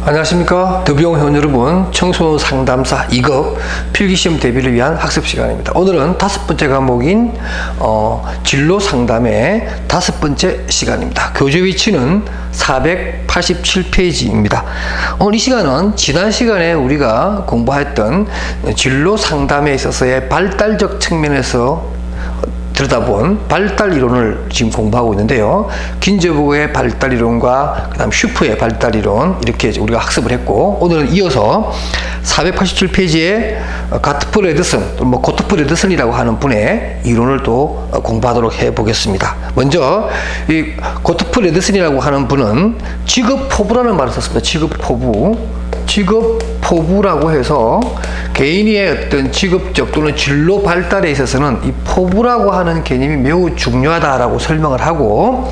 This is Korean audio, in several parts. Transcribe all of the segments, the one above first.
안녕하십니까. 더비용 회원 여러분, 청소년 상담사 2급 필기시험 대비를 위한 학습 시간입니다. 오늘은 5번째 과목인 진로 상담의 5번째 시간입니다. 교재 위치는 487페이지입니다. 오늘 이 시간은 지난 시간에 우리가 공부했던 진로 상담에 있어서의 발달적 측면에서 들여다본 발달 이론을 지금 공부하고 있는데요. 긴저버그의 발달 이론과 그 다음 슈퍼의 발달 이론, 이렇게 우리가 학습을 했고, 오늘은 이어서 487페이지에 가트프 레드슨, 고트프 레드슨이라고 하는 분의 이론을 또 공부하도록 해보겠습니다. 먼저 이 고트프 레드슨이라고 하는 분은 직업포부라는 말을 썼습니다. 직업포부라고 해서 개인의 어떤 직업적 또는 진로 발달에 있어서는 이 포부라고 하는 개념이 매우 중요하다라고 설명을 하고,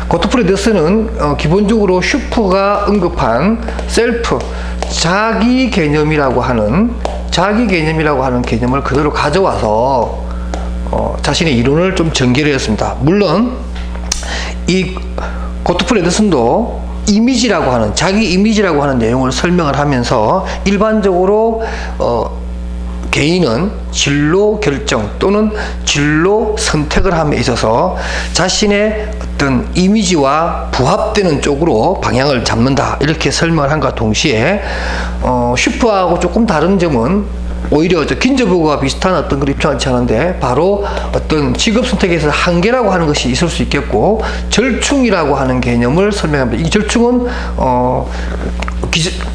고트프 레드슨은 기본적으로 슈퍼가 언급한 셀프, 자기 개념이라고 하는 개념을 그대로 가져와서 자신의 이론을 좀 전개를 했습니다. 물론 이 고트프 레드슨도 이미지라고 하는, 자기 이미지라고 하는 내용을 설명을 하면서 일반적으로 개인은 진로 결정 또는 진로 선택을 함에 있어서 자신의 어떤 이미지와 부합되는 쪽으로 방향을 잡는다, 이렇게 설명을 한과 동시에 슈퍼하고 조금 다른 점은 오히려 긴저버그와 비슷한 어떤 그런 입장을 취하는데, 바로 어떤 직업 선택에서 한계라고 하는 것이 있을 수 있겠고, 절충이라고 하는 개념을 설명합니다. 이 절충은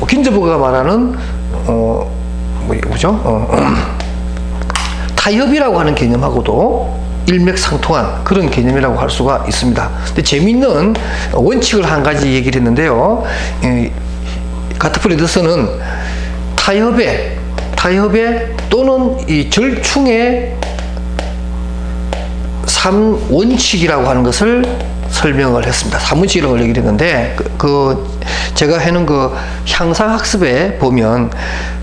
긴저버그가 말하는 타협이라고 하는 개념하고도 일맥상통한 그런 개념이라고 할 수가 있습니다. 근데 재미있는 원칙을 한 가지 얘기를 했는데요. 가트프 레드슨은 타협에 또는 이 절충의 3원칙이라고 하는 것을 설명을 했습니다. 3원칙이라고 얘기를 했는데, 제가 해놓은 그 향상학습에 보면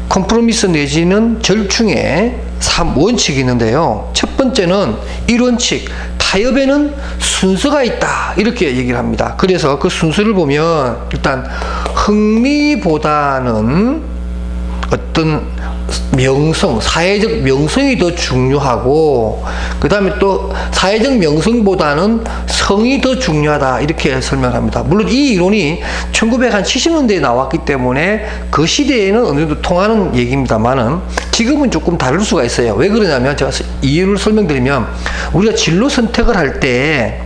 컴프로미스 내지는 절충의 3원칙이 있는데요. 첫 번째는 1원칙, 타협에는 순서가 있다, 이렇게 얘기를 합니다. 그래서 그 순서를 보면 일단 흥미보다는 어떤 명성, 사회적 명성이 더 중요하고, 그 다음에 또 사회적 명성보다는 성이 더 중요하다, 이렇게 설명합니다. 물론 이 이론이 1970년대에 나왔기 때문에 그 시대에는 어느 정도 통하는 얘기입니다만은 지금은 조금 다를 수가 있어요. 왜 그러냐면, 제가 이유를 설명드리면, 우리가 진로 선택을 할 때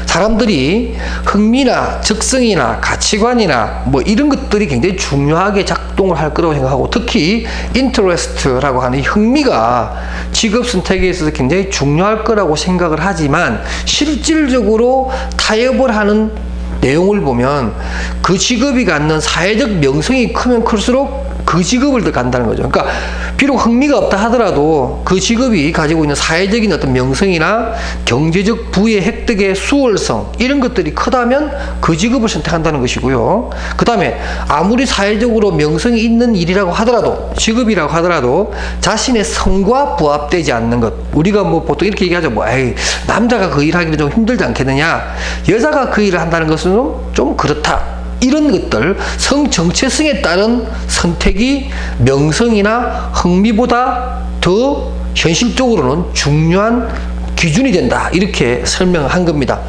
사람들이 흥미나 적성이나 가치관이나 이런 것들이 굉장히 중요하게 작동을 할 거라고 생각하고, 특히 인터레스트라고 하는 이 흥미가 직업 선택에 있어서 굉장히 중요할 거라고 생각을 하지만, 실질적으로 타협을 하는 내용을 보면 그 직업이 갖는 사회적 명성이 크면 클수록 그 직업을 더 간다는 거죠. 그러니까 비록 흥미가 없다 하더라도 그 직업이 가지고 있는 사회적인 어떤 명성이나 경제적 부의 획득의 수월성, 이런 것들이 크다면 그 직업을 선택한다는 것이고요. 그 다음에 아무리 사회적으로 명성이 있는 일이라고 하더라도, 직업이라고 하더라도 자신의 성과 부합되지 않는 것, 우리가 보통 이렇게 얘기하죠. 에이, 남자가 그 일하기는 좀 힘들지 않겠느냐, 여자가 그 일을 한다는 것은 좀 그렇다, 이런 것들, 성 정체성에 따른 선택이 명성이나 흥미보다 더 현실적으로는 중요한 기준이 된다, 이렇게 설명한 겁니다.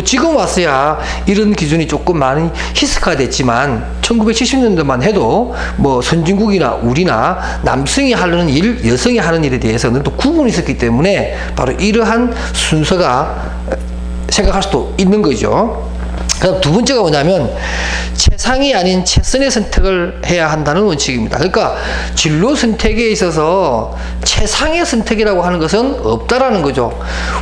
지금 와서야 이런 기준이 조금 많이 희석화됐지만 1970년대만 해도 선진국이나 우리나 남성이 하는 일, 여성이 하는 일에 대해서는 또 구분이 있었기 때문에 바로 이러한 순서가 생각할 수도 있는 거죠. 그다음 두 번째가 뭐냐면, 최상이 아닌 최선의 선택을 해야 한다는 원칙입니다. 그러니까 진로 선택에 있어서 최상의 선택이라고 하는 것은 없다라는 거죠.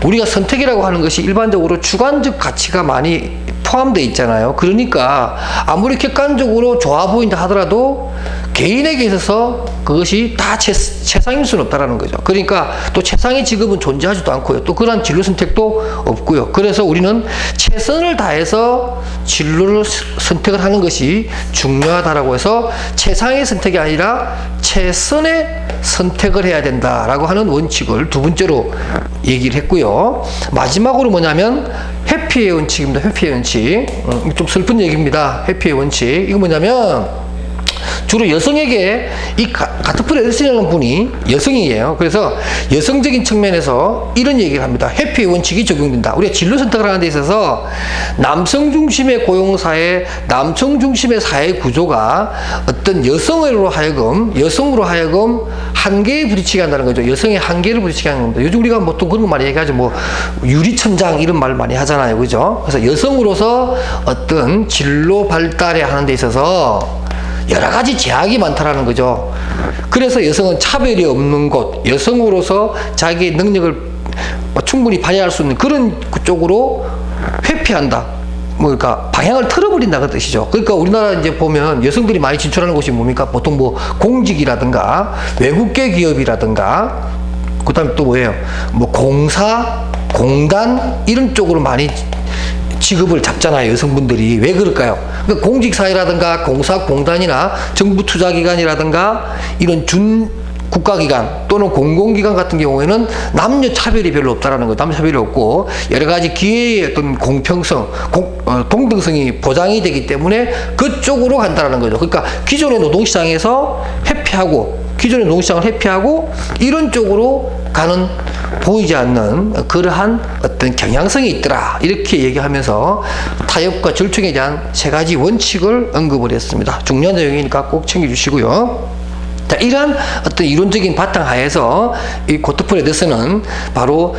우리가 선택이라고 하는 것이 일반적으로 주관적 가치가 많이 포함되어 있잖아요. 그러니까 아무리 객관적으로 좋아 보인다 하더라도 개인에게 있어서 그것이 다 최상일 수는 없다라는 거죠. 그러니까 또 최상의 직업은 존재하지도 않고요. 또 그러한 진로 선택도 없고요. 그래서 우리는 최선을 다해서 진로를 선택을 하는 것이 중요하다라고 해서 최상의 선택이 아니라 최선의 선택을 해야 된다라고 하는 원칙을 두 번째로 얘기를 했고요. 마지막으로 뭐냐면, 회피 회피의 원칙입니다. 회피의 원칙. 좀 슬픈 얘기입니다. 회피의 원칙. 이거 뭐냐면 주로 여성에게 이 가트프레 에디슨이라는 분이 여성이에요. 그래서 여성적인 측면에서 이런 얘기를 합니다. 회피의 원칙이 적용된다. 우리가 진로 선택을 하는 데 있어서 남성 중심의 고용사회, 남성 중심의 사회 구조가 어떤 여성으로 하여금 한계에 부딪히게 한다는 거죠. 여성의 한계를 부딪히게 하는 겁니다. 요즘 우리가 보통 그런 거 많이 얘기하죠. 뭐 유리천장 이런 말을 많이 하잖아요. 그죠? 그래서 여성으로서 어떤 진로 발달에 하는 데 있어서 여러 가지 제약이 많다라는 거죠. 그래서 여성은 차별이 없는 곳, 여성으로서 자기의 능력을 충분히 발휘할 수 있는 그런 쪽으로 회피한다. 그러니까 방향을 틀어버린다 그 뜻이죠. 그러니까 우리나라 이제 보면 여성들이 많이 진출하는 곳이 뭡니까? 보통 뭐 공직이라든가 외국계 기업이라든가 그다음에 또 뭐예요? 뭐 공사, 공단 이런 쪽으로 많이 직업을 잡잖아요. 여성분들이. 왜 그럴까요? 그러니까 공직사회라든가 공사공단이나 정부투자기관이라든가 이런 국가기관 또는 공공기관 같은 경우에는 남녀 차별이 별로 없다라는 거. 남녀 차별이 없고 여러 가지 기회의 어떤 공평성, 동등성이 보장이 되기 때문에 그쪽으로 간다라는 거죠. 그러니까 기존의 노동시장에서 기존의 노동시장을 회피하고 이런 쪽으로 가는 보이지 않는 그러한 어떤 경향성이 있더라. 이렇게 얘기하면서 타협과 절충에 대한 세 가지 원칙을 언급을 했습니다. 중요한 내용이니까 꼭 챙겨주시고요. 자, 이러한 어떤 이론적인 바탕하에서 이 고트프레 에디슨은 바로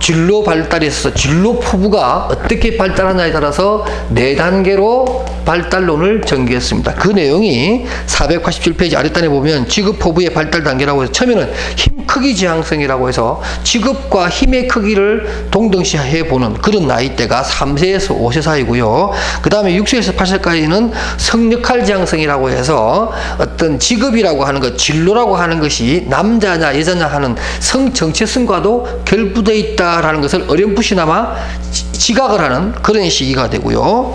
진로 발달에 있어서 진로 포부가 어떻게 발달하냐에 따라서 4단계로 발달론을 전개했습니다. 그 내용이 487페이지 아랫단에 보면 직업 포부의 발달 단계라고 해서 처음에는 힘 크기 지향성이라고 해서 직업과 힘의 크기를 동등시해 보는 그런 나이대가 3세에서 5세 사이고요. 그 다음에 6세에서 8세까지는 성역할 지향성이라고 해서 어떤 직업이라고 하는 것, 진로라고 하는 것이 남자냐 여자냐 하는 성 정체성과도 결부되어 있다라는 것을 어렴풋이나마 지각을 하는 그런 시기가 되고요.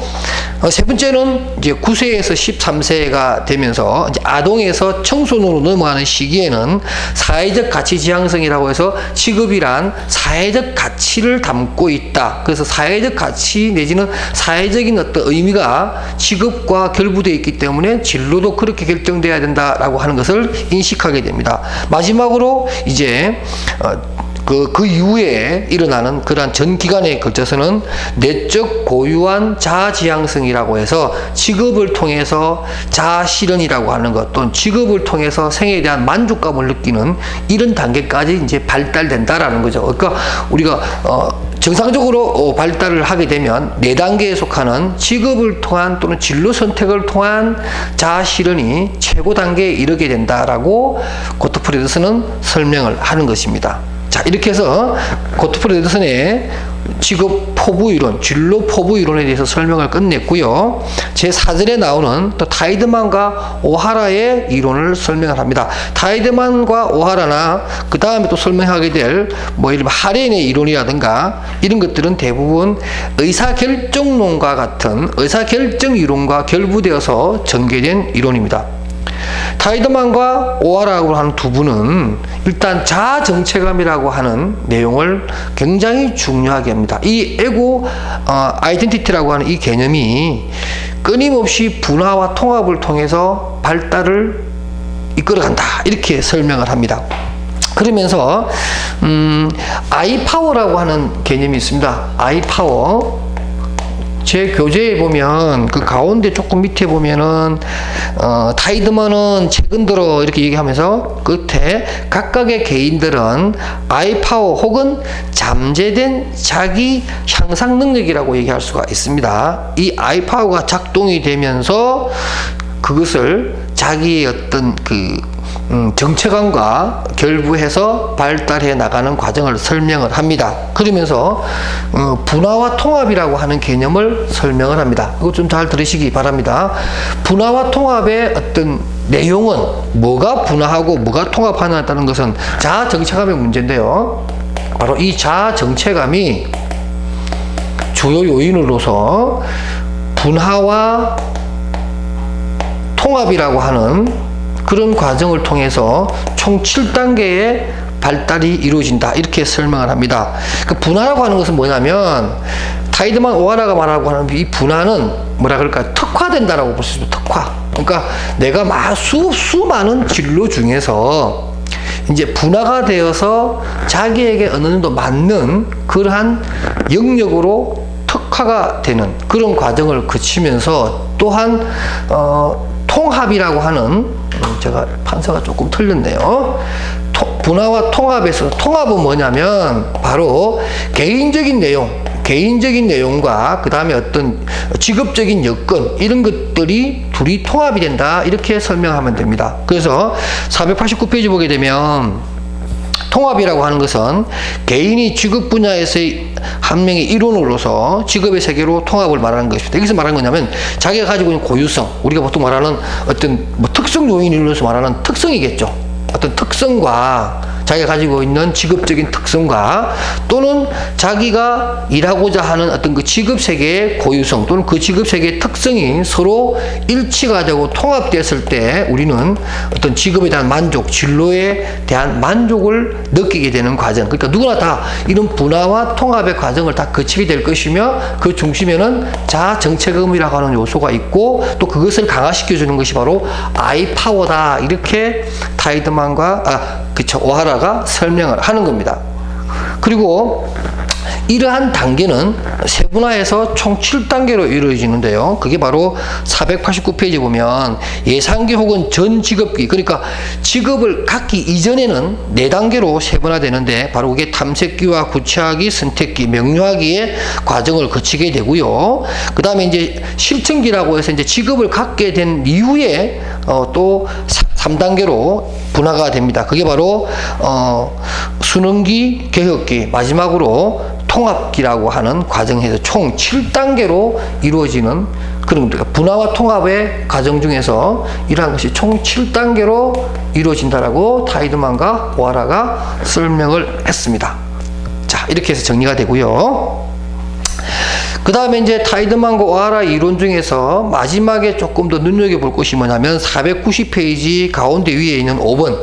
세 번째는 이제 9세에서 13세가 되면서 이제 아동에서 청소년으로 넘어가는 시기에는 사회적 가치 지향성이라고 해서 직업이란 사회적 가치를 담고 있다. 그래서 사회적 가치 내지는 사회적인 어떤 의미가 직업과 결부되어 있기 때문에 진로도 그렇게 결정돼야 된다라고 하는 것을 인식하게 됩니다. 마지막으로 이제 그 이후에 일어나는 그러한 전 기간에 걸쳐서는 내적 고유한 자아지향성이라고 해서 직업을 통해서 자아실현이라고 하는 것 또는 직업을 통해서 생애에 대한 만족감을 느끼는 이런 단계까지 이제 발달된다라는 거죠. 그러니까 우리가 정상적으로 발달을 하게 되면 4단계에 속하는 직업을 통한 또는 진로 선택을 통한 자아실현이 최고 단계에 이르게 된다라고 고트프레 에디슨은 설명을 하는 것입니다. 자, 이렇게 해서 고트프레 에디슨의 직업 포부 이론, 진로 포부 이론에 대해서 설명을 끝냈고요. 제 4절에 나오는 또 타이드만과 오하라의 이론을 설명을 합니다. 타이드만과 오하라나 그 다음에 또 설명하게 될 뭐 이런 하렌의 이론이라든가 이런 것들은 대부분 의사결정론과 같은 의사결정 이론과 결부되어서 전개된 이론입니다. 타이드만과 오하라고 하는 두 분은 일단 자아 정체감이라고 하는 내용을 굉장히 중요하게 합니다. 이 에고 아이덴티티라고 하는 이 개념이 끊임없이 분화와 통합을 통해서 발달을 이끌어간다. 이렇게 설명을 합니다. 그러면서 아이파워라고 하는 개념이 있습니다. 아이파워. 제 교재에 보면 그 가운데 조금 밑에 보면은 타이드만은 최근 들어 이렇게 얘기하면서 끝에 각각의 개인들은 아이파워 혹은 잠재된 자기 향상 능력이라고 얘기할 수가 있습니다. 이 아이파워가 작동이 되면서 그것을 자기의 어떤 정체감과 결부해서 발달해 나가는 과정을 설명을 합니다. 그러면서 분화와 통합이라고 하는 개념을 설명을 합니다. 이거 좀 잘 들으시기 바랍니다. 분화와 통합의 어떤 내용은 뭐가 분화하고 뭐가 통합하냐는 것은 자아 정체감의 문제인데요. 바로 이 자아 정체감이 주요 요인으로서 분화와 통합이라고 하는 그런 과정을 통해서 총 7단계의 발달이 이루어진다. 이렇게 설명을 합니다. 그 분화라고 하는 것은 뭐냐면 타이드만 오하라가 말하고 하는 이 분화는 뭐라 그럴까? 특화된다라고 볼 수 있습니다. 특화. 그러니까 내가 수많은 진로 중에서 이제 분화가 되어서 자기에게 어느 정도 맞는 그러한 영역으로 특화가 되는 그런 과정을 거치면서 또한 통합이라고 하는, 제가 판서가 조금 틀렸네요. 분화와 통합에서, 통합은 뭐냐면 바로 개인적인 내용과 그 다음에 어떤 직업적인 여건, 이런 것들이 둘이 통합이 된다, 이렇게 설명하면 됩니다. 그래서 489페이지 보게 되면 통합이라고 하는 것은 개인이 직업 분야에서의 한 명의 일원으로서 직업의 세계로 통합을 말하는 것입니다. 여기서 말하는 거냐면 자기가 가지고 있는 고유성, 우리가 보통 말하는 어떤 특성 요인으로서 말하는 특성이겠죠. 어떤 특성과 자기가 가지고 있는 직업적인 특성과 또는 자기가 일하고자 하는 어떤 그 직업 세계의 고유성 또는 그 직업 세계의 특성이 서로 일치가 되고 통합되었을 때 우리는 어떤 직업에 대한 만족, 진로에 대한 만족을 느끼게 되는 과정. 그러니까 누구나 다 이런 분화와 통합의 과정을 다 거치게 될 것이며 그 중심에는 자아 정체감이라고 하는 요소가 있고 또 그것을 강화시켜 주는 것이 바로 아이 파워다. 이렇게 타이드만과 오하라가 설명을 하는 겁니다. 그리고 이러한 단계는 세분화해서 총 7단계로 이루어지는데요. 그게 바로 489페이지 보면 예상기 혹은 전 직업기, 그러니까 직업을 갖기 이전에는 4단계로 세분화되는데 바로 그게 탐색기와 구체하기, 선택기, 명료하기의 과정을 거치게 되고요. 그 다음에 이제 실천기라고 해서 이제 직업을 갖게 된 이후에 또 3단계로 분화가 됩니다. 그게 바로 순응기, 개혁기, 마지막으로 통합기라고 하는 과정에서 총 7단계로 이루어지는 그런 겁니다. 분화와 통합의 과정 중에서 이러한 것이 총 7단계로 이루어진다라고 타이드만과 오하라가 설명을 했습니다. 자, 이렇게 해서 정리가 되고요. 그 다음에 이제 타이드만과 오하라 이론 중에서 마지막에 조금 더 눈여겨볼 것이 뭐냐면 490페이지 가운데 위에 있는 5번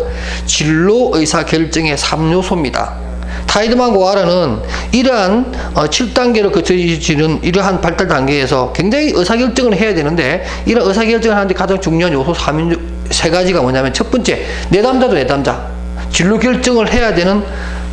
진로 의사결정의 3요소입니다. 타이드만과 오하라는 이러한 7단계로 거쳐지는 이러한 발달 단계에서 굉장히 의사결정을 해야 되는데 이런 의사결정을 하는데 가장 중요한 요소 3가지가 뭐냐면 첫 번째, 내담자도 내담자, 진로 결정을 해야 되는,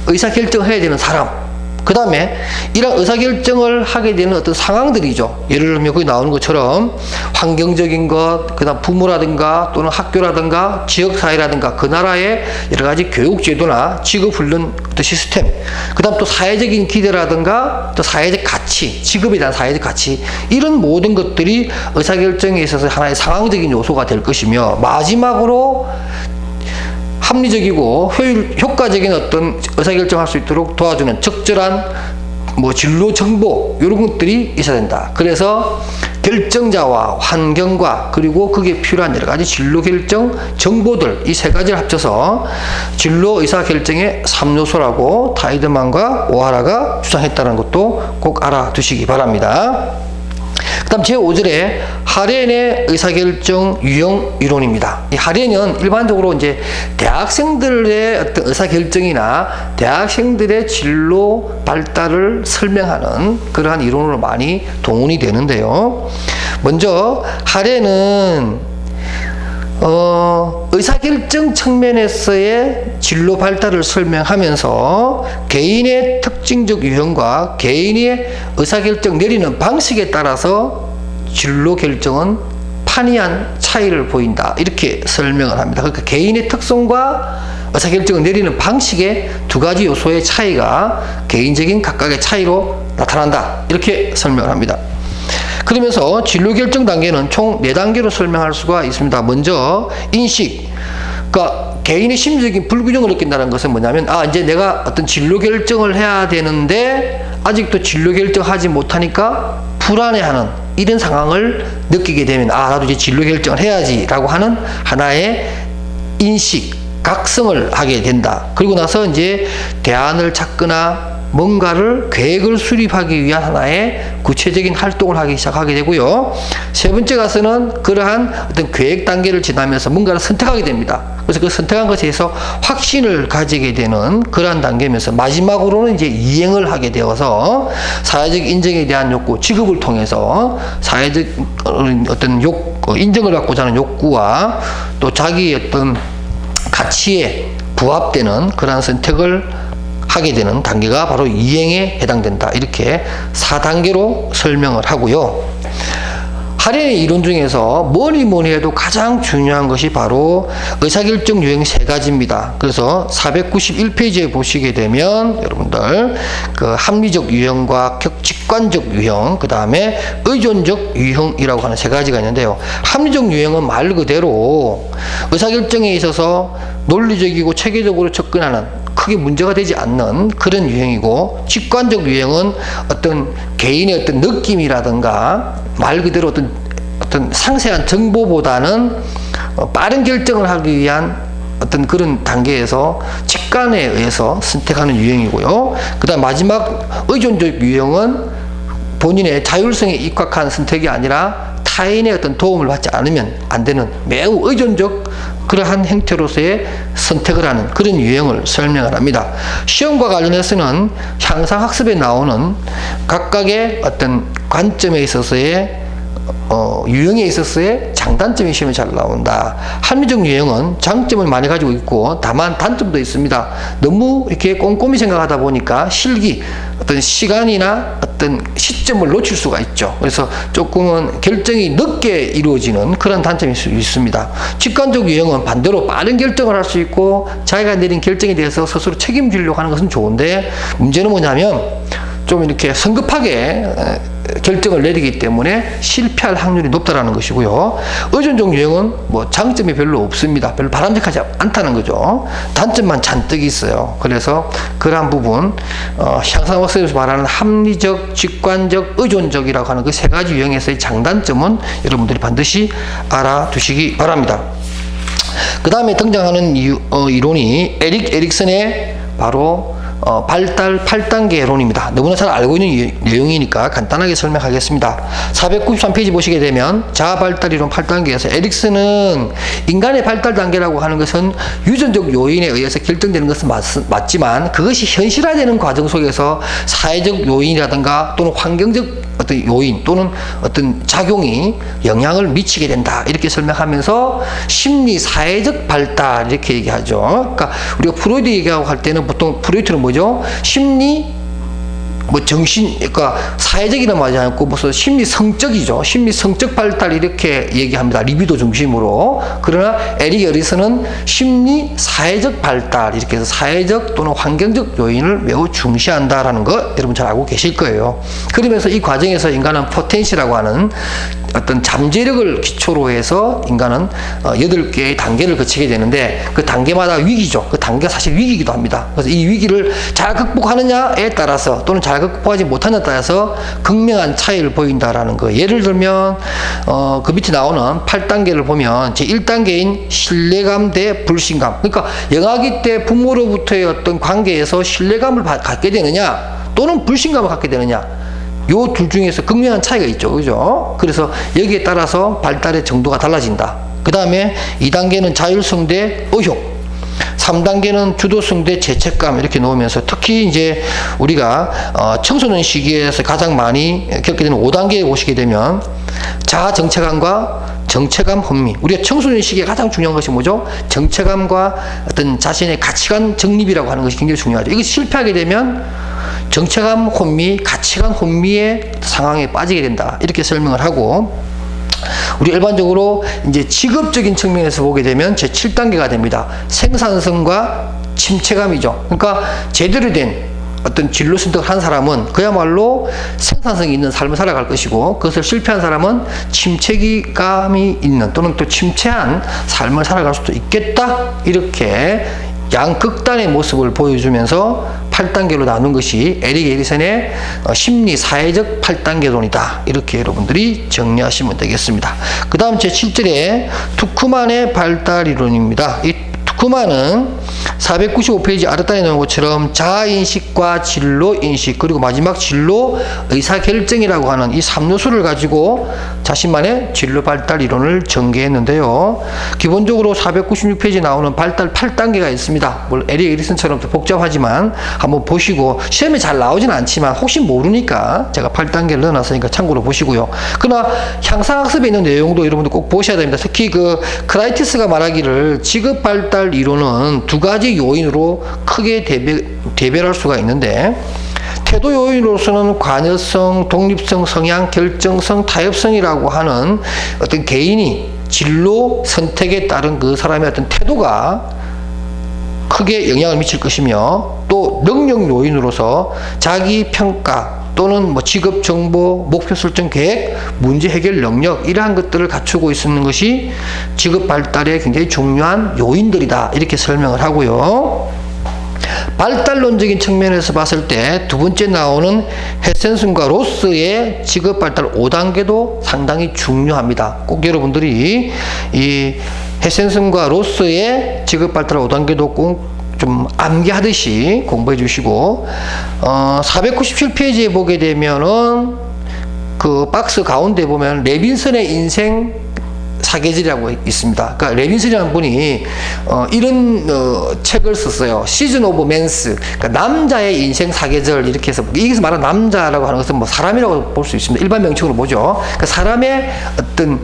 의사결정을 해야 되는 사람, 그 다음에 이런 의사결정을 하게 되는 어떤 상황들이죠. 예를 들면 거기 나오는 것처럼 환경적인 것, 그 다음 부모라든가 또는 학교라든가 지역사회라든가 그 나라의 여러 가지 교육제도나 직업훈련 어떤 시스템, 그 다음 또 사회적인 기대라든가 또 사회적 가치, 직업에 대한 사회적 가치, 이런 모든 것들이 의사결정에 있어서 하나의 상황적인 요소가 될 것이며 마지막으로 합리적이고 효과적인 어떤 의사결정할 수 있도록 도와주는 적절한 진로 정보, 이런 것들이 있어야 된다. 그래서 결정자와 환경과 그리고 그게 필요한 여러 가지 진로 결정 정보들, 이 3가지를 합쳐서 진로 의사결정의 3요소라고 타이드만과 오하라가 주장했다는 것도 꼭 알아두시기 바랍니다. 그 다음 제5절에 하렌의 의사결정 유형 이론입니다. 이 하렌은 일반적으로 이제 대학생들의 어떤 의사결정이나 대학생들의 진로 발달을 설명하는 그러한 이론으로 많이 동원이 되는데요. 먼저 하렌은 의사결정 측면에서의 진로 발달을 설명하면서 개인의 특징적 유형과 개인의 의사결정 내리는 방식에 따라서 진로 결정은 판이한 차이를 보인다, 이렇게 설명을 합니다. 그러니까 개인의 특성과 의사결정을 내리는 방식의 2가지 요소의 차이가 개인적인 각각의 차이로 나타난다, 이렇게 설명을 합니다. 그러면서 진로 결정 단계는 총 4단계로 설명할 수가 있습니다. 먼저 인식, 그러니까 개인의 심리적인 불균형을 느낀다는 것은 뭐냐면 이제 내가 어떤 진로 결정을 해야 되는데 아직도 진로 결정하지 못하니까 불안해하는 이런 상황을 느끼게 되면 나도 이제 진로 결정을 해야지 라고 하는 하나의 인식, 각성을 하게 된다. 그리고 나서 이제 대안을 찾거나 뭔가를 계획을 수립하기 위한 하나의 구체적인 활동을 하기 시작하게 되고요. 세 번째 가서는 그러한 어떤 계획 단계를 지나면서 뭔가를 선택하게 됩니다. 그래서 그 선택한 것에 대해서 확신을 가지게 되는 그러한 단계면서 마지막으로는 이제 이행을 하게 되어서 사회적 인정에 대한 욕구, 직업을 통해서 사회적 어떤 인정을 받고자 하는 욕구와 또 자기의 어떤 가치에 부합되는 그러한 선택을 하게 되는 단계가 바로 이행에 해당된다. 이렇게 4단계로 설명을 하고요. 할인의 이론 중에서 뭐니 해도 가장 중요한 것이 바로 의사결정 유형 3가지입니다. 그래서 491페이지에 보시게 되면 여러분들 그 합리적 유형과 직관적 유형, 그 다음에 의존적 유형이라고 하는 3가지가 있는데요. 합리적 유형은 말 그대로 의사결정에 있어서 논리적이고 체계적으로 접근하는, 크게 문제가 되지 않는 그런 유형이고, 직관적 유형은 어떤 개인의 어떤 느낌이라든가 말 그대로 어떤 상세한 정보보다는 빠른 결정을 하기 위한 어떤 그런 단계에서 직관에 의해서 선택하는 유형이고요. 그 다음 마지막 의존적 유형은 본인의 자율성에 입각한 선택이 아니라 타인의 어떤 도움을 받지 않으면 안 되는 매우 의존적 그러한 형태로서의 선택을 하는 그런 유형을 설명을 합니다. 시험과 관련해서는 향상학습에 나오는 각각의 어떤 관점에 있어서의 유형에 있어서의 장단점이 시험에 잘 나온다. 합리적 유형은 장점을 많이 가지고 있고 다만 단점도 있습니다. 너무 이렇게 꼼꼼히 생각하다 보니까 어떤 시간이나 어떤 시점을 놓칠 수가 있죠. 그래서 조금은 결정이 늦게 이루어지는 그런 단점이 있습니다. 직관적 유형은 반대로 빠른 결정을 할 수 있고 자기가 내린 결정에 대해서 스스로 책임지려고 하는 것은 좋은데, 문제는 뭐냐면 좀 이렇게 성급하게 결정을 내리기 때문에 실패할 확률이 높다라는 것이고요. 의존적 유형은 뭐 장점이 별로 없습니다. 별로 바람직하지 않다는 거죠. 단점만 잔뜩 있어요. 그래서 그러한 부분, 향상학습에서 말하는 합리적, 직관적, 의존적이라고 하는 그 3가지 유형에서의 장단점은 여러분들이 반드시 알아두시기 바랍니다. 그 다음에 등장하는 이론이 에릭슨의 바로 발달 8단계 이론입니다. 너무나 잘 알고 있는 내용이니까 간단하게 설명하겠습니다. 493페이지 보시게 되면 자아발달 이론 8단계에서 에릭슨은 인간의 발달 단계라고 하는 것은 유전적 요인에 의해서 결정되는 것은 맞지만 그것이 현실화되는 과정 속에서 사회적 요인이라든가 또는 환경적 어떤 요인 또는 어떤 작용이 영향을 미치게 된다. 이렇게 설명하면서 심리 사회적 발달 이렇게 얘기하죠. 그러니까 우리가 프로이드 얘기하고 할 때는 보통 프로이트는 뭐죠? 심리 정신, 그러니까 사회적이란 말이 아니고 무슨 심리 성적이죠. 심리 성적 발달 이렇게 얘기합니다. 리비도 중심으로. 그러나 에릭 에릭슨은 심리 사회적 발달 이렇게 해서 사회적 또는 환경적 요인을 매우 중시한다라는 거 여러분 잘 알고 계실 거예요. 그러면서 이 과정에서 인간은 포텐시라고 하는 어떤 잠재력을 기초로 해서 인간은 8개의 단계를 거치게 되는데 그 단계마다 위기죠. 그 단계가 사실 위기이기도 합니다. 그래서 이 위기를 잘 극복하느냐에 따라서 또는 잘 극복하지 못하느냐에 따라서 극명한 차이를 보인다라는 거. 예를 들면 그 밑에 나오는 8단계를 보면 제 1단계인 신뢰감 대 불신감. 그러니까 영아기 때 부모로부터의 어떤 관계에서 신뢰감을 갖게 되느냐 또는 불신감을 갖게 되느냐. 요 둘 중에서 극명한 차이가 있죠. 그죠? 그래서 여기에 따라서 발달의 정도가 달라진다. 그 다음에 2단계는 자율성 대 의욕. 3단계는 주도성 대 죄책감 이렇게 놓으면서 특히 이제 우리가 청소년 시기에서 가장 많이 겪게 되는 5단계에 보시게 되면 자아 정체감과 정체감 혼미. 우리가 청소년 시기에 가장 중요한 것이 뭐죠? 정체감과 어떤 자신의 가치관 정립이라고 하는 것이 굉장히 중요하죠. 이것이 실패하게 되면 정체감 혼미, 가치관 혼미의 상황에 빠지게 된다. 이렇게 설명을 하고, 우리 일반적으로 이제 직업적인 측면에서 보게 되면 제 7단계가 됩니다. 생산성과 침체감이죠. 그러니까 제대로 된 어떤 진로 선택을 한 사람은 그야말로 생산성이 있는 삶을 살아갈 것이고, 그것을 실패한 사람은 침체감이 있는 또는 또 침체한 삶을 살아갈 수도 있겠다. 이렇게 양극단의 모습을 보여주면서 8단계로 나눈 것이 에릭 에릭슨의 심리 사회적 8단계론이다. 이렇게 여러분들이 정리하시면 되겠습니다. 그 다음 제 7절에 투크만의 발달 이론입니다. 이 투크만은 495페이지 아래단에 나온 것처럼 자아인식과 진로인식 그리고 마지막 진로 의사결정이라고 하는 이 3요소를 가지고 자신만의 진로 발달 이론을 전개했는데요. 기본적으로 496페이지에 나오는 발달 8단계가 있습니다. 물론 에릭 에릭슨처럼 복잡하지만 한번 보시고 시험에 잘 나오진 않지만 혹시 모르니까 제가 8단계를 넣어놨으니까 참고로 보시고요. 그러나 향상학습에 있는 내용도 여러분들 꼭 보셔야 됩니다. 특히 그 크라이티스가 말하기를 직업 발달 이론은 두 가지 요인으로 크게 대별할 수가 있는데, 태도 요인으로서는 관여성, 독립성, 성향, 결정성, 타협성이라고 하는 어떤 개인이 진로 선택에 따른 그 사람의 어떤 태도가 크게 영향을 미칠 것이며, 또 능력 요인으로서 자기 평가 또는 뭐 직업 정보, 목표 설정 계획, 문제 해결 능력 이러한 것들을 갖추고 있는 것이 직업 발달에 굉장히 중요한 요인들이다 이렇게 설명을 하고요. 발달론적인 측면에서 봤을 때 두 번째 나오는 헤센슨과 로스의 직업 발달 5단계도 상당히 중요합니다. 꼭 여러분들이 이 헤센슨과 로스의 직업 발달 5단계도 꼭 좀 암기하듯이 공부해 주시고, 497페이지에 보게 되면은 그 박스 가운데 보면 레빈슨의 인생 사계절이라고 있습니다. 그러니까 레빈슨이라는 분이 이런 책을 썼어요. 시즌 오브 맨스, 그러니까 남자의 인생 사계절 이렇게 해서, 여기서 말하는 남자라고 하는 것은 뭐 사람이라고 볼 수 있습니다. 일반 명칭으로 보죠. 그러니까 사람의 어떤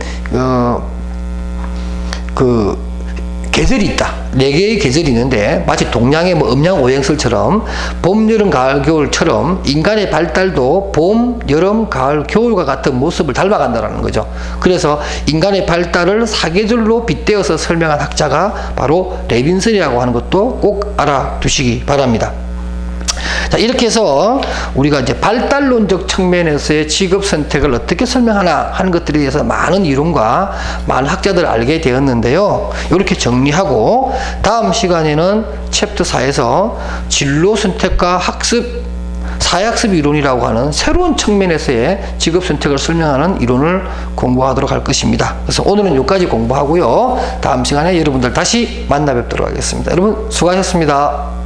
그 계절이 있다. 4개의 계절이 있는데 마치 동양의 뭐 음양 오행설처럼 봄, 여름, 가을, 겨울처럼 인간의 발달도 봄, 여름, 가을, 겨울과 같은 모습을 닮아간다는 거죠. 그래서 인간의 발달을 사계절로 빗대어서 설명한 학자가 바로 레빈슨이라고 하는 것도 꼭 알아두시기 바랍니다. 자, 이렇게 해서 우리가 이제 발달론적 측면에서의 직업 선택을 어떻게 설명하나 하는 것들에 대해서 많은 이론과 많은 학자들을 알게 되었는데요. 이렇게 정리하고 다음 시간에는 챕터 4에서 진로 선택과 학습, 사회학습 이론이라고 하는 새로운 측면에서의 직업 선택을 설명하는 이론을 공부하도록 할 것입니다. 그래서 오늘은 여기까지 공부하고요. 다음 시간에 여러분들 다시 만나 뵙도록 하겠습니다. 여러분 수고하셨습니다.